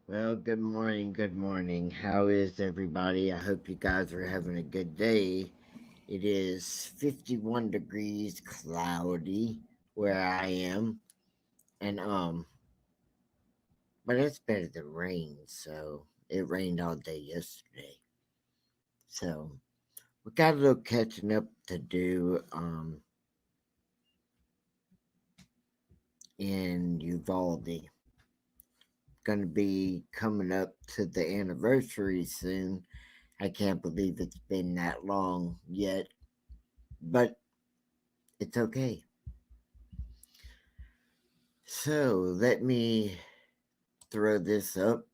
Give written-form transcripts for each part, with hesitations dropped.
Well, good morning, good morning. How is everybody? I hope you guys are having a good day. It is 51 degrees cloudy where I am. And but it's better than rain, so it rained all day yesterday. So we got a little catching up to do in Uvalde. Gonna be coming up to the anniversary soon. I can't believe it's been that long yet, but it's okay. So let me throw this up.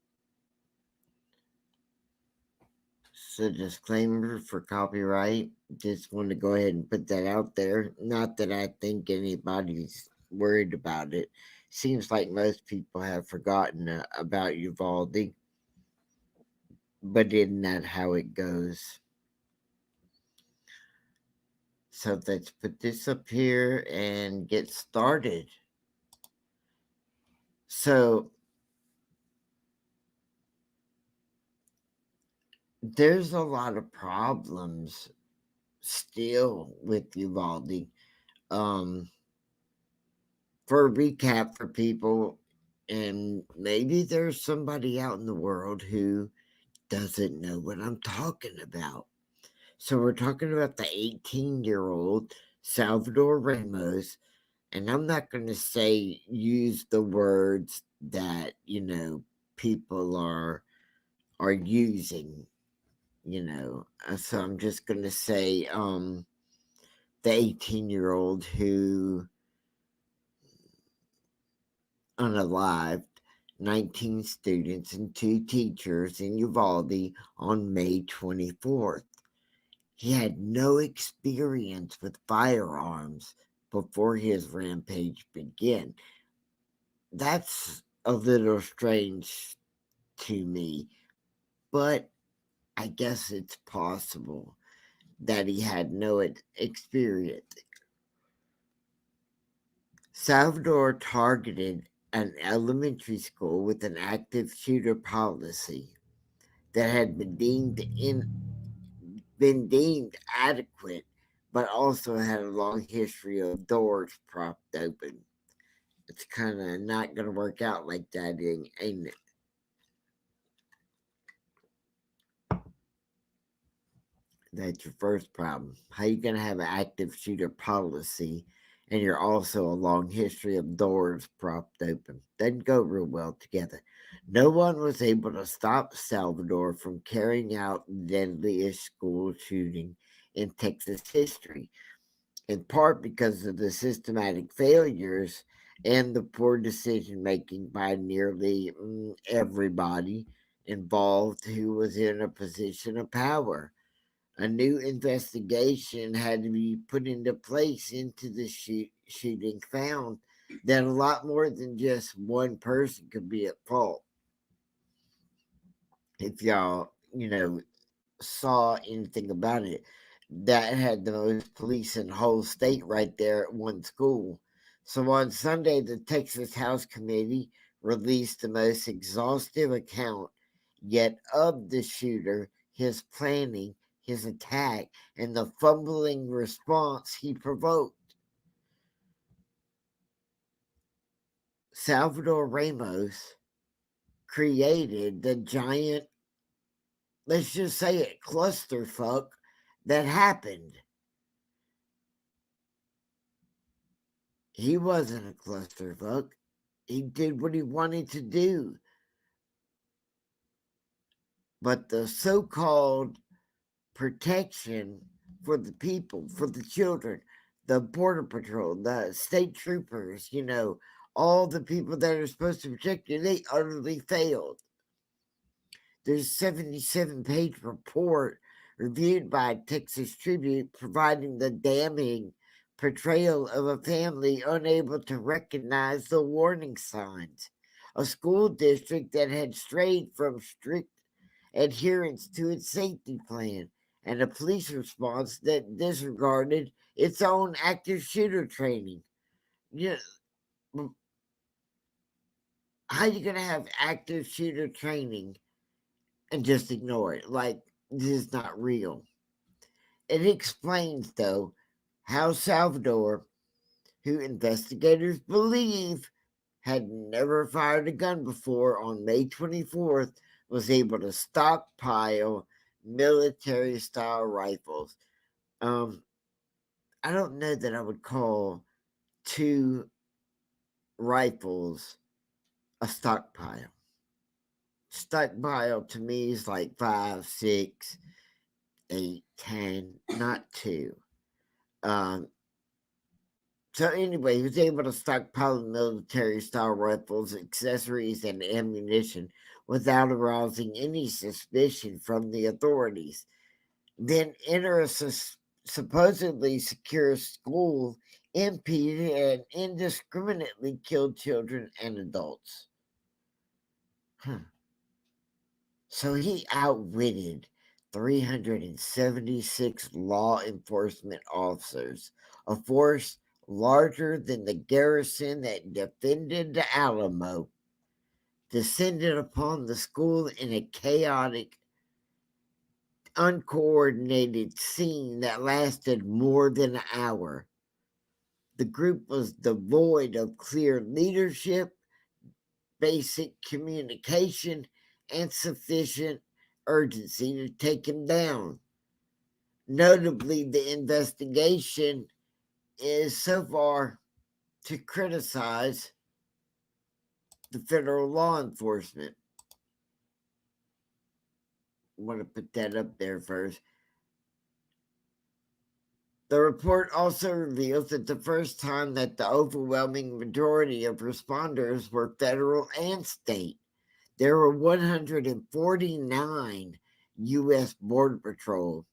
So, disclaimer for copyright. Just want to go ahead and put that out there. Not that I think anybody's worried about it. Seems like most people have forgotten about Uvalde, but isn't that how it goes? So, let's put this up here and get started. So, there's a lot of problems still with Uvalde. Um, for a recap for people, and maybe there's somebody out in the world who doesn't know what I'm talking about. So, we're talking about the 18-year-old Salvador Ramos, and I'm not going to say use the words that, people are using, So, I'm just going to say the 18-year-old who unalived 19 students and 2 teachers in Uvalde on May 24th. He had no experience with firearms before his rampage began. That's a little strange to me, but I guess it's possible that he had no experience. Salvador targeted an elementary school with an active shooter policy that had been deemed adequate, but also had a long history of doors propped open. It's kind of not going to work out like that, ain't it? That's your first problem. How you going to have an active shooter policy and you're also a long history of doors propped open? Doesn't go real well together. No one was able to stop Salvador from carrying out the deadliest school shooting in Texas history, in part because of the systematic failures and the poor decision making by nearly everybody involved who was in a position of power. A new investigation had to be put into place into the shooting, found that a lot more than just one person could be at fault. If y'all, saw anything about it, that had the most police in the whole state right there at one school. So on Sunday, the Texas House Committee released the most exhaustive account yet of the shooter. his planning, his attack, and the fumbling response he provoked. Salvador Ramos created the giant, let's just say it, clusterfuck that happened. He wasn't a clusterfuck. He did what he wanted to do. But the so called protection for the people, for the children, the Border Patrol, the state troopers, all the people that are supposed to protect you, they utterly failed. There's a 77-page report reviewed by Texas Tribune providing the damning portrayal of a family unable to recognize the warning signs. A school district that had strayed from strict adherence to its safety plan, and a police response that disregarded its own active shooter training. You know, how are you going to have active shooter training and just ignore it? Like, this is not real. It explains, though, how Salvador, who investigators believe had never fired a gun before, on May 24th, was able to stockpile military style rifles. I don't know that I would call 2 rifles a stockpile. Stockpile to me is like 5, 6, 8, 10, not 2. Um, so anyway, he was able to stockpile military style rifles, accessories, and ammunition without arousing any suspicion from the authorities. Then enter a supposedly secure school, impeded and indiscriminately killed children and adults. So he outwitted 376 law enforcement officers, a force larger than the garrison that defended the Alamo, descended upon the school in a chaotic, uncoordinated scene that lasted more than an hour. The group was devoid of clear leadership, basic communication, and sufficient urgency to take him down. Notably, the investigation is so far to criticize the federal law enforcement. I want to put that up there first. The report also reveals that the first time that the overwhelming majority of responders were federal and state. There were 149 U.S. Border Patrol.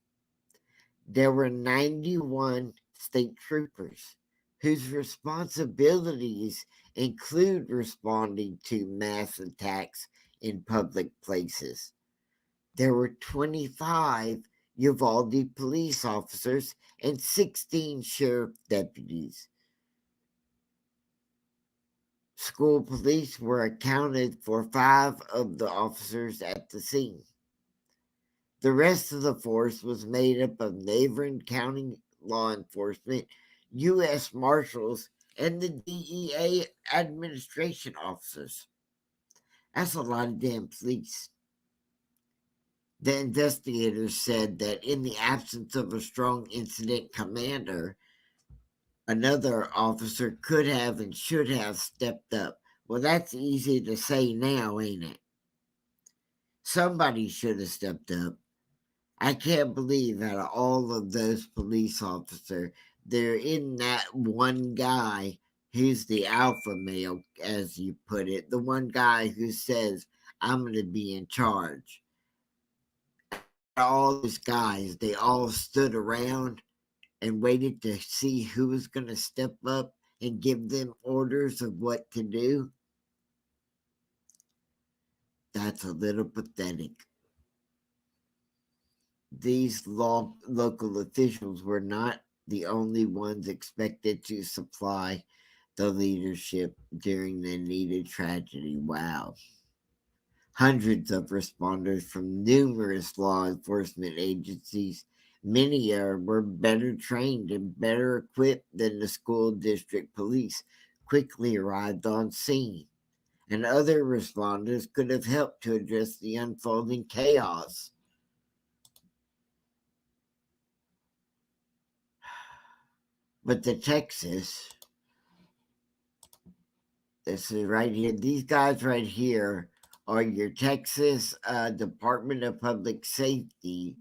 There were 91 state troopers whose responsibilities include responding to mass attacks in public places. There were 25 Uvalde police officers and 16 sheriff deputies. School police were accounted for 5 of the officers at the scene. The rest of the force was made up of neighboring county law enforcement, U.S. Marshals, and the DEA administration officers. That's a lot of damn police. The investigators said that in the absence of a strong incident commander, another officer could have and should have stepped up. Well, that's easy to say now, ain't it? Somebody should have stepped up. I can't believe out of all of those police officers, there isn't that one guy who's the alpha male, as you put it, the one guy who says, I'm going to be in charge. All those guys, they all stood around and waited to see who was going to step up and give them orders of what to do. That's a little pathetic. These local officials were not the only ones expected to supply the leadership during the needed tragedy. Wow. Hundreds of responders from numerous law enforcement agencies. Many were better trained and better equipped than the school district police, quickly arrived on scene, and other responders could have helped to address the unfolding chaos. But the Texas, this is right here, these guys right here are your Texas Department of Public Safety,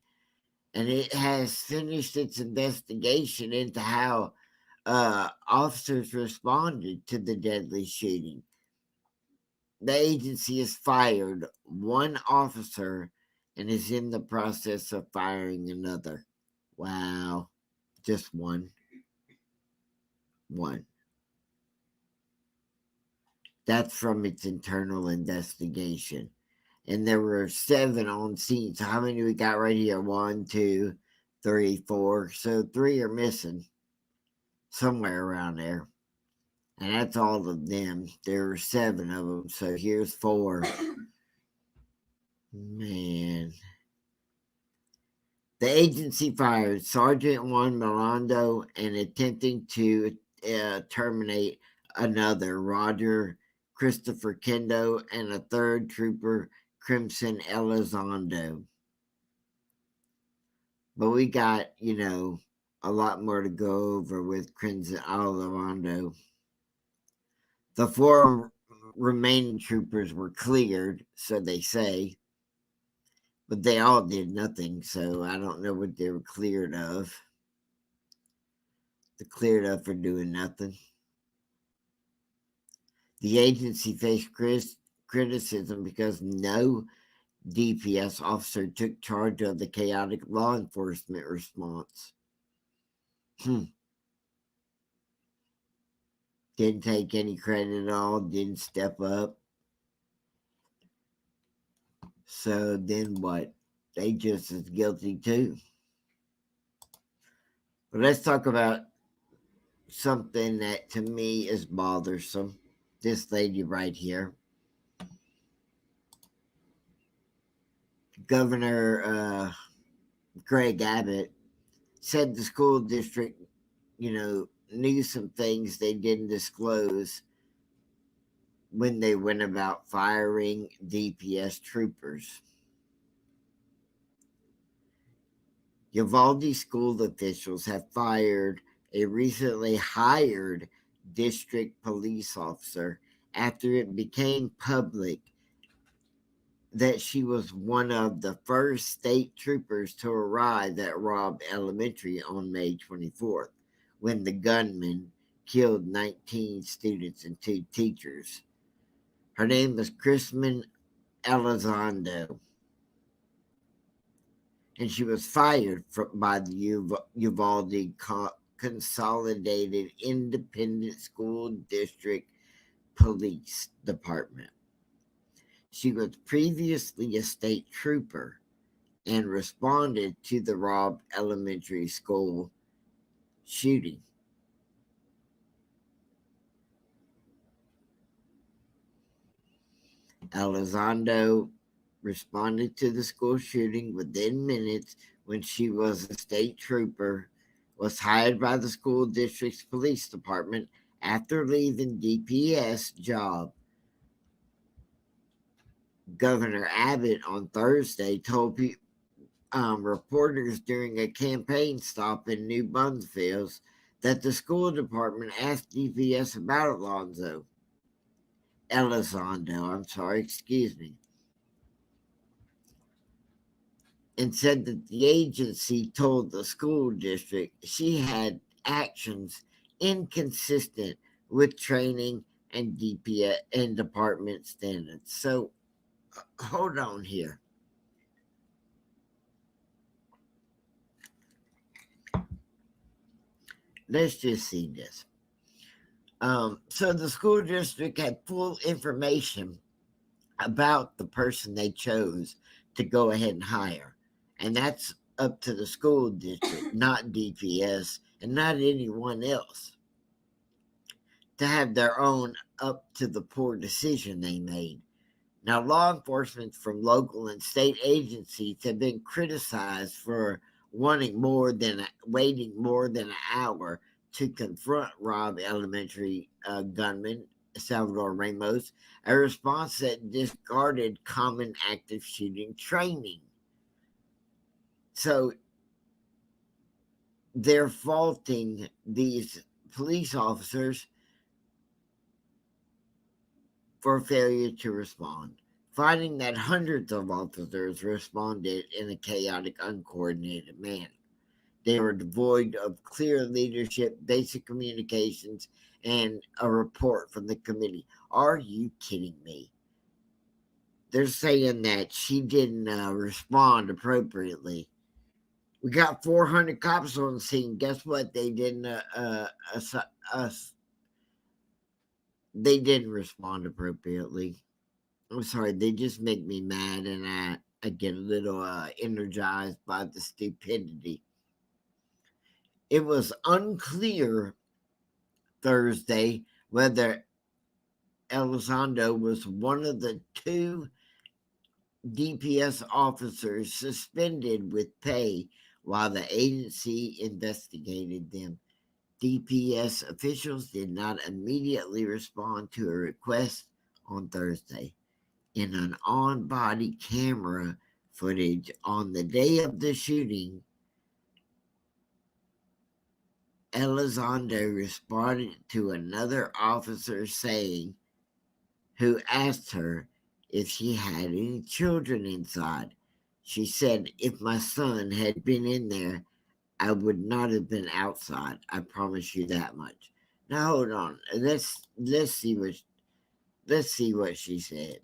and it has finished its investigation into how officers responded to the deadly shooting. The agency has fired one officer and is in the process of firing another. Wow. Just one. One. That's from its internal investigation. And there were 7 on scene. So how many we got right here? 1, 2, 3, 4. So 3 are missing somewhere around there. And that's all of them. There were 7 of them. So here's 4. Man. The agency fired Sergeant Juan Milando and attempting to terminate another, Roger Christopher Kendo, and a third trooper, Crimson Elizondo. But we got, a lot more to go over with Crimson Elizondo. The 4 remaining troopers were cleared, so they say, but they all did nothing, so I don't know what they were cleared of. They're cleared up for doing nothing. The agency faced criticism because no DPS officer took charge of the chaotic law enforcement response. Didn't take any credit at all, didn't step up. So then what? They just as guilty too. But let's talk about something that to me is bothersome. This lady right here. Governor Greg Abbott said the school district, knew some things they didn't disclose when they went about firing DPS troopers. Uvalde school officials have fired a recently hired district police officer after it became public that she was one of the first state troopers to arrive at Robb Elementary on May 24th, when the gunman killed 19 students and 2 teachers. Her name was Crimson Elizondo, and she was fired by the Uvalde Consolidated Independent School District Police Department. She was previously a state trooper and responded to the Robb Elementary School shooting. Elizondo responded to the school shooting within minutes when she was a state trooper, was hired by the school district's police department after leaving DPS job. Governor Abbott on Thursday told reporters during a campaign stop in New Braunfels that the school department asked DPS about Elizondo, and said that the agency told the school district she had actions inconsistent with training and DPS and department standards. So hold on here. Let's just see this. So the school district had full information about the person they chose to go ahead and hire. And that's up to the school district, not DPS, and not anyone else, to have their own up to the poor decision they made. Now, law enforcement from local and state agencies have been criticized for waiting more than an hour to confront Robb Elementary gunman Salvador Ramos, a response that discarded common active shooting training. So they're faulting these police officers for failure to respond, finding that hundreds of officers responded in a chaotic, uncoordinated manner. They were devoid of clear leadership, basic communications, and a report from the committee. Are you kidding me? They're saying that she didn't respond appropriately. We got 400 cops on the scene. Guess what? They didn't. They didn't respond appropriately. I'm sorry. They just make me mad, and I get a little energized by the stupidity. It was unclear Thursday whether Elizondo was one of the two DPS officers suspended with pay while the agency investigated them. DPS officials did not immediately respond to a request on Thursday. In an on body camera footage on the day of the shooting, Elizondo responded to another officer saying, who asked her if she had any children inside. She said, if my son had been in there, I would not have been outside. I promise you that much. Now hold on. Let's see what she said.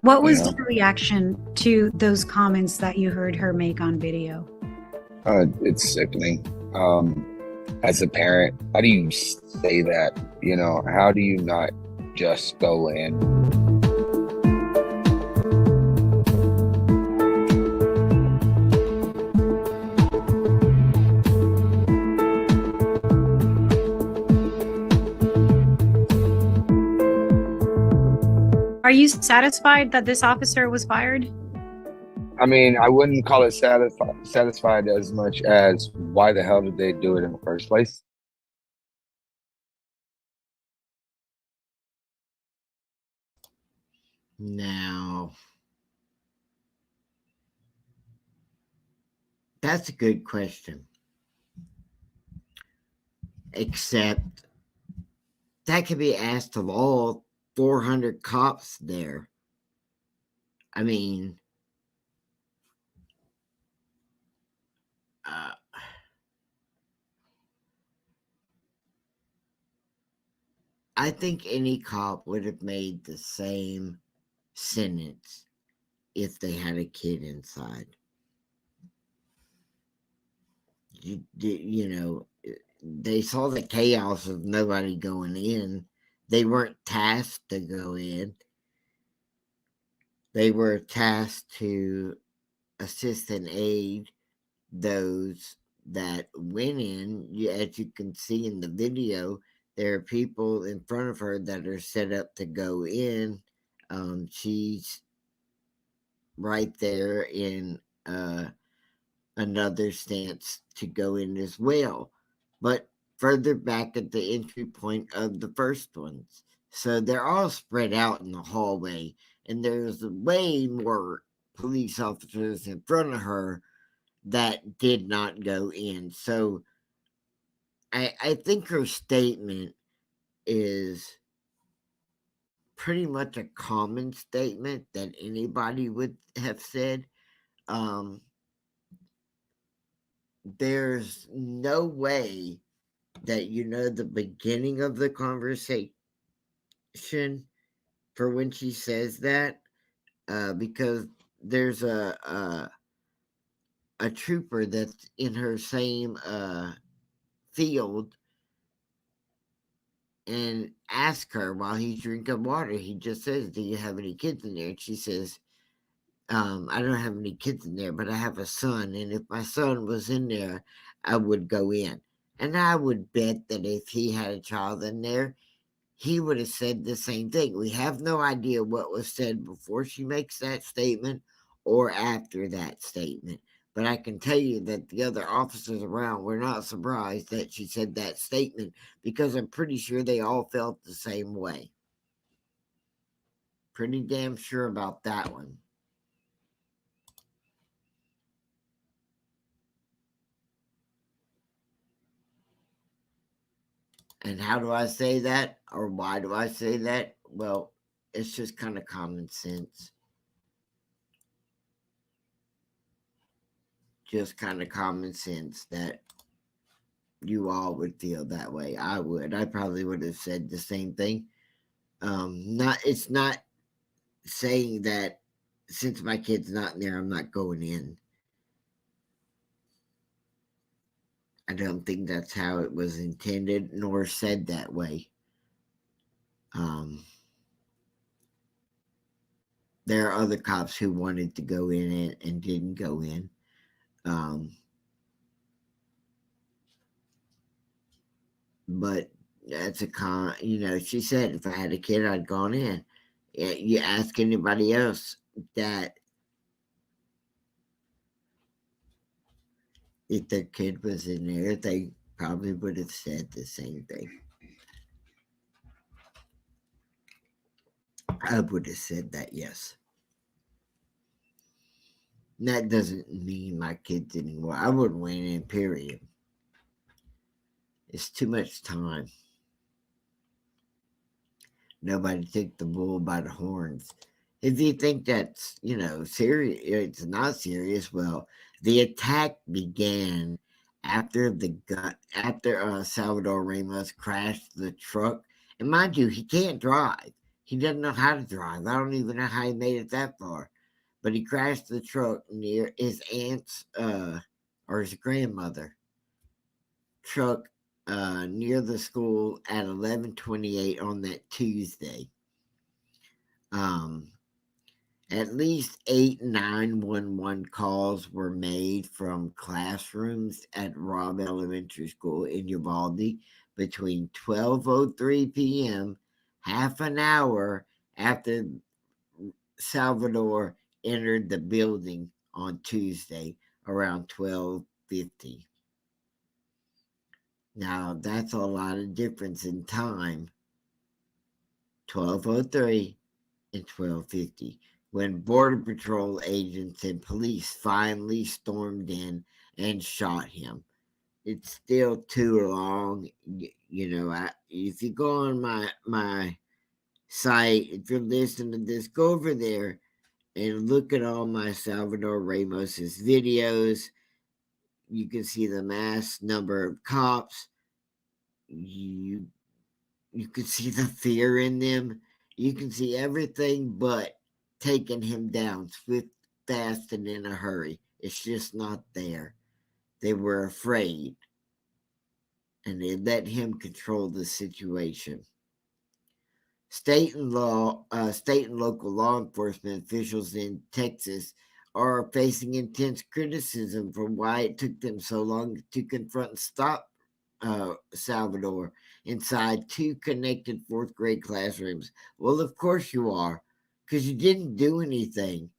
What was your reaction to those comments that you heard her make on video? It's sickening. As a parent, how do you say that? How do you not just go in? Are you satisfied that this officer was fired? I mean, I wouldn't call it satisfied as much as why the hell did they do it in the first place? Now, that's a good question. Except that could be asked of all 400 cops there. I mean, I think any cop would have made the same sentence if they had a kid inside. They saw the chaos of nobody going in. They weren't tasked to go in. They were tasked to assist and aid those that went in. As you can see in the video, there are people in front of her that are set up to go in. She's right there in another stance to go in as well, but further back at the entry point of the first ones. So they're all spread out in the hallway, and there's way more police officers in front of her that did not go in. So I think her statement is pretty much a common statement that anybody would have said. Um, there's no way that you know the beginning of the conversation for when she says that, because there's a trooper that's in her same field and ask her while he's drinking water. He just says, "Do you have any kids in there?" And she says, "I don't have any kids in there, but I have a son. And if my son was in there, I would go in." And I would bet that if he had a child in there, he would have said the same thing. We have no idea what was said before she makes that statement or after that statement. But I can tell you that the other officers around were not surprised that she said that statement, because I'm pretty sure they all felt the same way. Pretty damn sure about that one. And how do I say that? Or why do I say that? Well, it's just kind of common sense. Just kind of common sense that you all would feel that way. I would. I probably would have said the same thing. It's not saying that since my kid's not in there, I'm not going in. I don't think that's how it was intended, nor said that way. There are other cops who wanted to go in it and didn't go in. But that's she said, if I had a kid, I'd gone in. You ask anybody else that if their kid was in there, they probably would have said the same thing. I would have said that, yes. And that doesn't mean my kids anymore. I wouldn't went in, period. It's too much time. Nobody took the bull by the horns. If you think that's, serious, it's not serious. Well, the attack began after Salvador Ramos crashed the truck. And mind you, he can't drive. He doesn't know how to drive. I don't even know how he made it that far. But he crashed the truck near his aunt's or his grandmother truck near the school at 11:28 on that Tuesday. At least 8 911 calls were made from classrooms at Robb Elementary School in Uvalde between 12:03 p.m., half an hour after Salvador entered the building on Tuesday around 12:50. Now, that's a lot of difference in time. 12:03 and 12:50, when Border Patrol agents and police finally stormed in and shot him. It's still too long. If you go on my site, if you're listening to this, go over there and look at all my Salvador Ramos's videos. You can see the mass number of cops. You can see the fear in them. You can see everything but taking him down swift, fast, and in a hurry. It's just not there. They were afraid, and they let him control the situation. State and local law enforcement officials in Texas are facing intense criticism for why it took them so long to confront and stop Salvador inside two connected fourth grade classrooms. Well, of course you are, because you didn't do anything.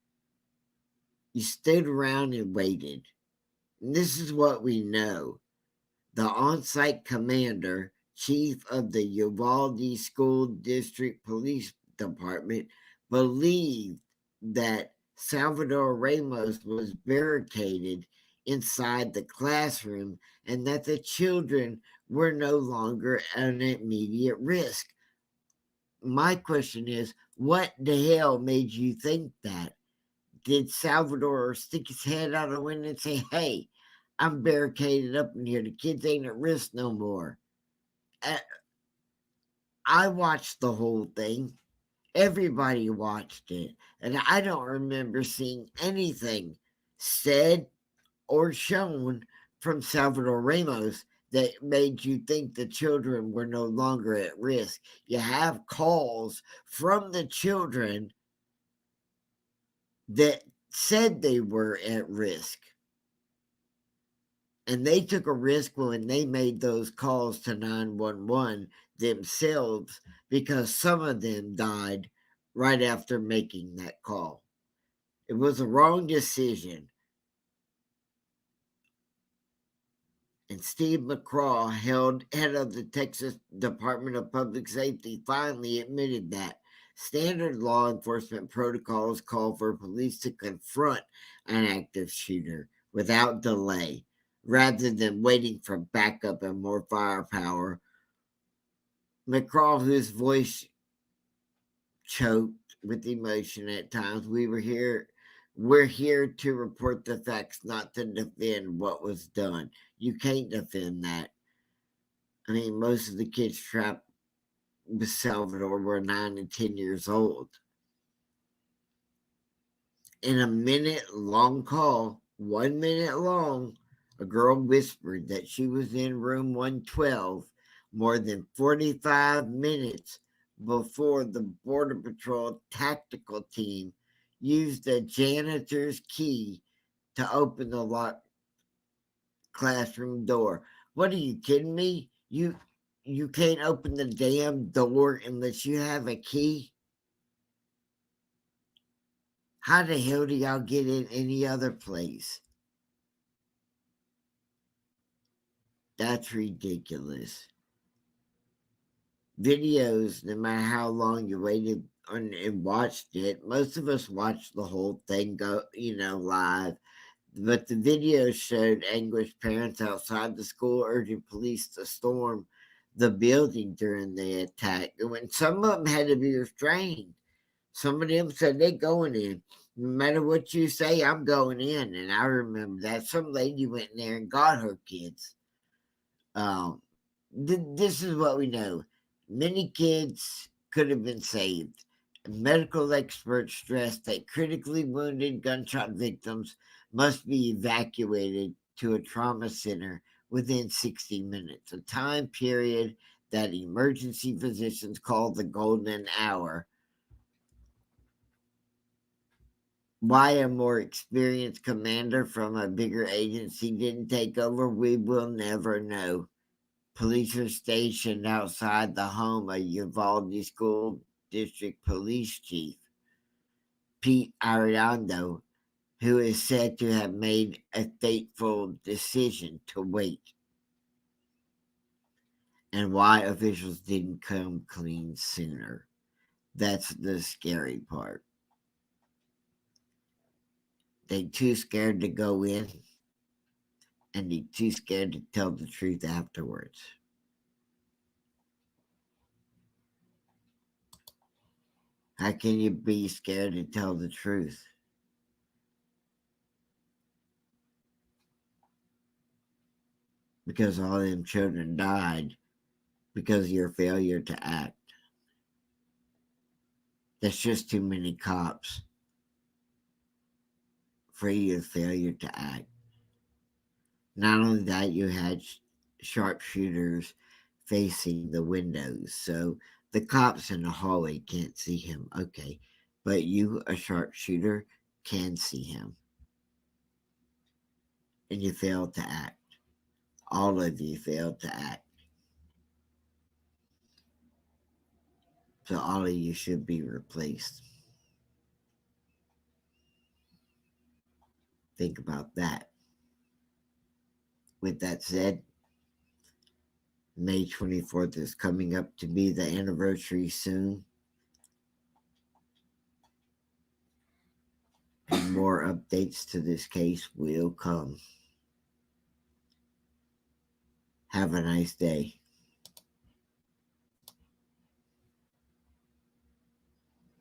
You stood around and waited. And this is what we know. The on-site commander, chief of the Uvalde School District Police Department, believed that Salvador Ramos was barricaded inside the classroom and that the children were no longer an immediate risk. My question is, what the hell made you think that? Did Salvador stick his head out the window and say, hey, I'm barricaded up in here. The kids ain't at risk no more? I watched the whole thing. Everybody watched it. And I don't remember seeing anything said or shown from Salvador Ramos that made you think the children were no longer at risk. You have calls from the children that said they were at risk. And they took a risk when they made those calls to 911 themselves, because some of them died right after making that call. It was a wrong decision. And Steve McCraw, head of the Texas Department of Public Safety, finally admitted that standard law enforcement protocols call for police to confront an active shooter without delay, rather than waiting for backup and more firepower. McCraw, whose voice choked with emotion at times, we're here to report the facts, not to defend what was done. You can't defend that. I mean, most of the kids trapped with Salvador were 9 and 10 years old. In a minute-long call, 1 minute long, a girl whispered that she was in room 112 more than 45 minutes before the Border Patrol tactical team used a janitor's key to open the locked classroom door. What, are you kidding me? You can't open the damn door unless you have a key? How the hell do y'all get in any other place? That's ridiculous. Videos, no matter how long you waited on and watched it, most of us watched the whole thing go, live. But the video showed anguished parents outside the school urging police to storm the building during the attack. And when some of them had to be restrained, some of them said they're going in. No matter what you say, I'm going in. And I remember that some lady went in there and got her kids. This is what we know. Many kids could have been saved. Medical experts stress that critically wounded gunshot victims must be evacuated to a trauma center within 60 minutes, a time period that emergency physicians call the golden hour. Why a more experienced commander from a bigger agency didn't take over, we will never know. Police are stationed outside the home of Uvalde School District Police Chief Pete Arredondo, who is said to have made a fateful decision to wait, and why officials didn't come clean sooner. That's the scary part. They too scared to go in, and they too scared to tell the truth afterwards. How can you be scared to tell the truth? Because all them children died because of your failure to act. That's just too many cops for your failure to act. Not only that, you had sharpshooters facing the windows, so the cops in the hallway can't see him. Okay, but you, a sharpshooter, can see him. And you failed to act. All of you failed to act. So all of you should be replaced. Think about that. With that said, May 24th is coming up to be the anniversary soon. And more updates to this case will come. Have a nice day.